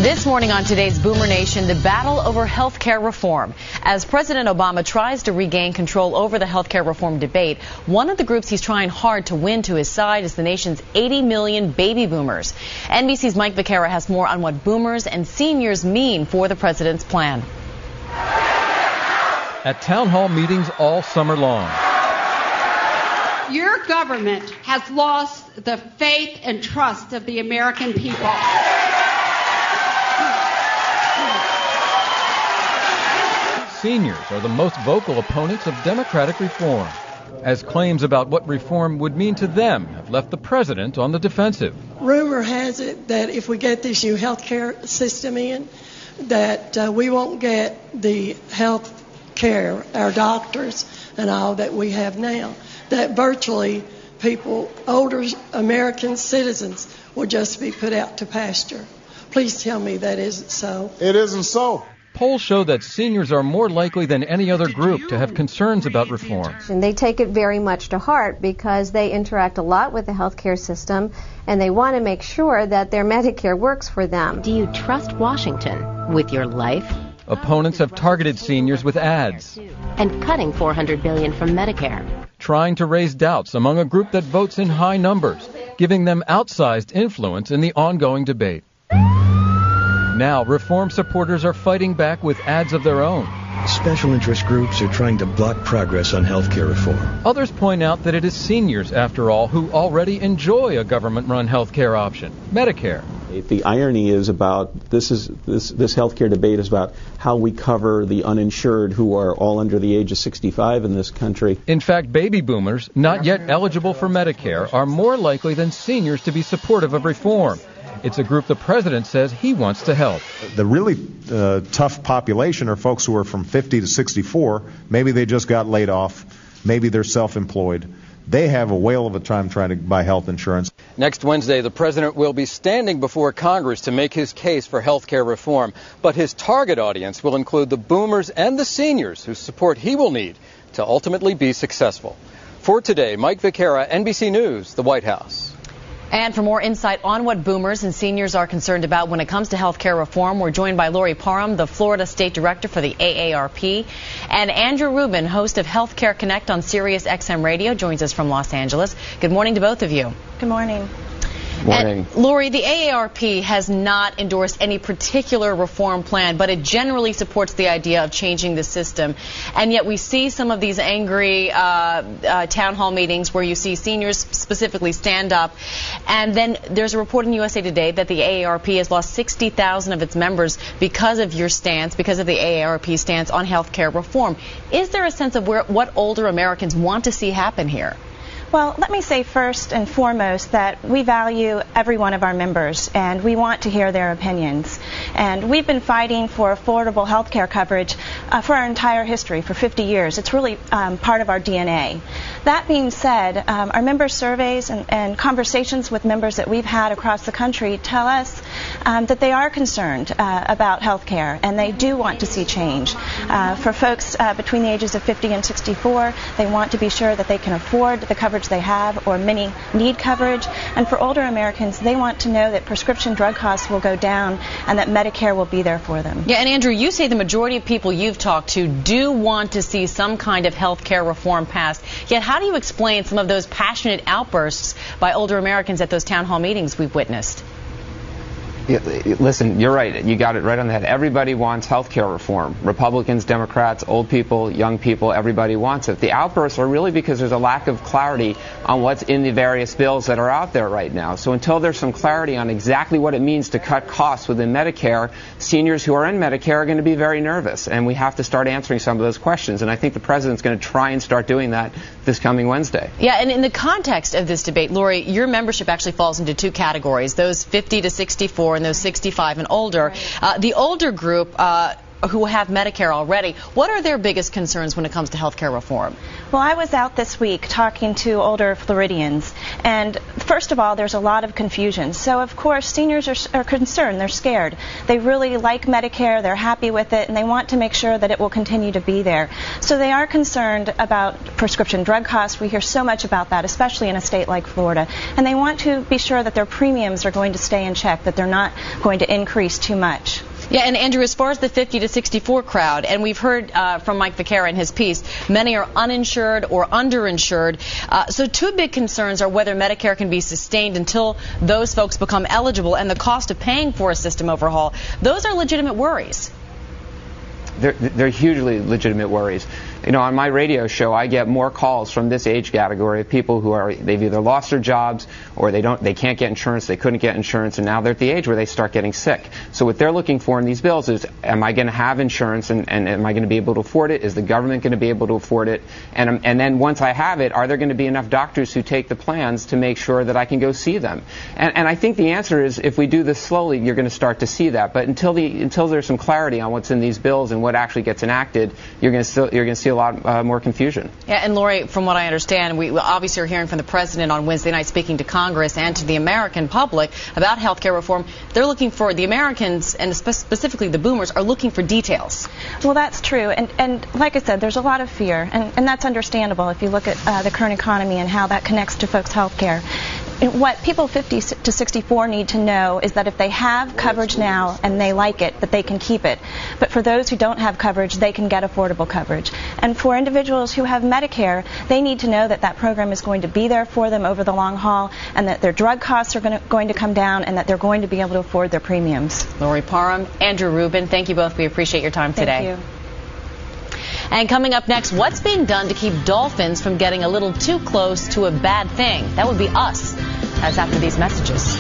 This morning on today's Boomer Nation, the battle over health care reform. As President Obama tries to regain control over the health care reform debate, one of the groups he's trying hard to win to his side is the nation's 80 million baby boomers. NBC's Mike Vaquera has more on what boomers and seniors mean for the president's plan. At town hall meetings all summer long. Your government has lost the faith and trust of the American people. Seniors are the most vocal opponents of Democratic reform, as claims about what reform would mean to them have left the president on the defensive. Rumor has it that if we get this new health care system in, that we won't get the health care, our doctors and all that we have now, that virtually people, older American citizens, will just be put out to pasture. Please tell me that isn't so. It isn't so. Polls show that seniors are more likely than any other group to have concerns about reform. And they take it very much to heart because they interact a lot with the healthcare system and they want to make sure that their Medicare works for them. Do you trust Washington with your life? Opponents have targeted seniors with ads. And cutting $400 billion from Medicare. Trying to raise doubts among a group that votes in high numbers, giving them outsized influence in the ongoing debate. Now, reform supporters are fighting back with ads of their own. Special interest groups are trying to block progress on health care reform. Others point out that it is seniors, after all, who already enjoy a government-run health care option, Medicare. The irony is about this health care debate is about how we cover the uninsured who are all under the age of 65 in this country. In fact, baby boomers, not yet eligible for Medicare, are more likely than seniors to be supportive of reform. It's a group the president says he wants to help. The really tough population are folks who are from 50 to 64. Maybe they just got laid off. Maybe they're self-employed. They have a whale of a time trying to buy health insurance. Next Wednesday, the president will be standing before Congress to make his case for health care reform. But his target audience will include the boomers and the seniors whose support he will need to ultimately be successful. For today, Mike Vaquera, NBC News, the White House. And for more insight on what boomers and seniors are concerned about when it comes to health care reform, we're joined by Lori Parham, the Florida State Director for the AARP, and Andrew Rubin, host of Healthcare Connect on Sirius XM Radio, joins us from Los Angeles. Good morning to both of you. Good morning. Morning. And Lori, the AARP has not endorsed any particular reform plan, but it generally supports the idea of changing the system. And yet we see some of these angry town hall meetings where you see seniors specifically stand up. And then there's a report in USA Today that the AARP has lost 60,000 of its members because of your stance, because of the AARP stance on health care reform. Is there a sense of what older Americans want to see happen here? Well, let me say first and foremost that we value every one of our members and we want to hear their opinions. And we've been fighting for affordable health care coverage for our entire history, for 50 years. It's really part of our DNA. That being said, our member surveys and conversations with members that we've had across the country tell us that they are concerned about health care and they do want to see change. For folks between the ages of 50 and 64, they want to be sure that they can afford the coverage they have, or many need coverage. And for older Americans, they want to know that prescription drug costs will go down and that Medicare will be there for them. Yeah, and Andrew, you say the majority of people you've talked to do want to see some kind of health care reform passed. Yet how do you explain some of those passionate outbursts by older Americans at those town hall meetings we've witnessed? Listen, you're right. You got it right on the head. Everybody wants health care reform. Republicans, Democrats, old people, young people, everybody wants it. The outbursts are really because there's a lack of clarity on what's in the various bills that are out there right now. So until there's some clarity on exactly what it means to cut costs within Medicare, seniors who are in Medicare are going to be very nervous. And we have to start answering some of those questions. And I think the president's going to try and start doing that this coming Wednesday. Yeah, and in the context of this debate, Lori, your membership actually falls into two categories, those 50 to 64 and those 65 and older. The older group who have Medicare already. What are their biggest concerns when it comes to health care reform? Well, I was out this week talking to older Floridians, and first of all, there's a lot of confusion. So, of course, seniors are concerned. They're scared. They really like Medicare. They're happy with it, and they want to make sure that it will continue to be there. So they are concerned about prescription drug costs. We hear so much about that, especially in a state like Florida. And they want to be sure that their premiums are going to stay in check, that they're not going to increase too much. Yeah, and Andrew, as far as the 50 to 64 crowd, and we've heard from Mike Vaquera in his piece, many are uninsured or underinsured. So two big concerns are whether Medicare can be sustained until those folks become eligible and the cost of paying for a system overhaul. Those are legitimate worries. They're hugely legitimate worries. You know, on my radio show, I get more calls from this age category of people they've either lost their jobs or they can't get insurance, they couldn't get insurance, and now they're at the age where they start getting sick. So what they're looking for in these bills is, am I going to have insurance and am I going to be able to afford it? Is the government going to be able to afford it? And then once I have it, are there going to be enough doctors who take the plans to make sure that I can go see them? And I think the answer is, if we do this slowly, you're going to start to see that. But until there's some clarity on what's in these bills and what actually gets enacted, you're going to see a lot more confusion. Yeah, and Lori, from what I understand, we obviously are hearing from the president on Wednesday night, speaking to Congress and to the American public about health care reform. They're looking for, the Americans, and specifically the boomers, are looking for details. Well, that's true. And like I said, there's a lot of fear, and that's understandable if you look at the current economy and how that connects to folks' health care. What people 50 to 64 need to know is that if they have coverage now and they like it, that they can keep it. But for those who don't have coverage, they can get affordable coverage. And for individuals who have Medicare, they need to know that that program is going to be there for them over the long haul, and that their drug costs are going to come down, and that they're going to be able to afford their premiums. Lori Parham, Andrew Rubin, thank you both. We appreciate your time today. Thank you. And coming up next, what's being done to keep dolphins from getting a little too close to a bad thing? That would be us. That's after these messages.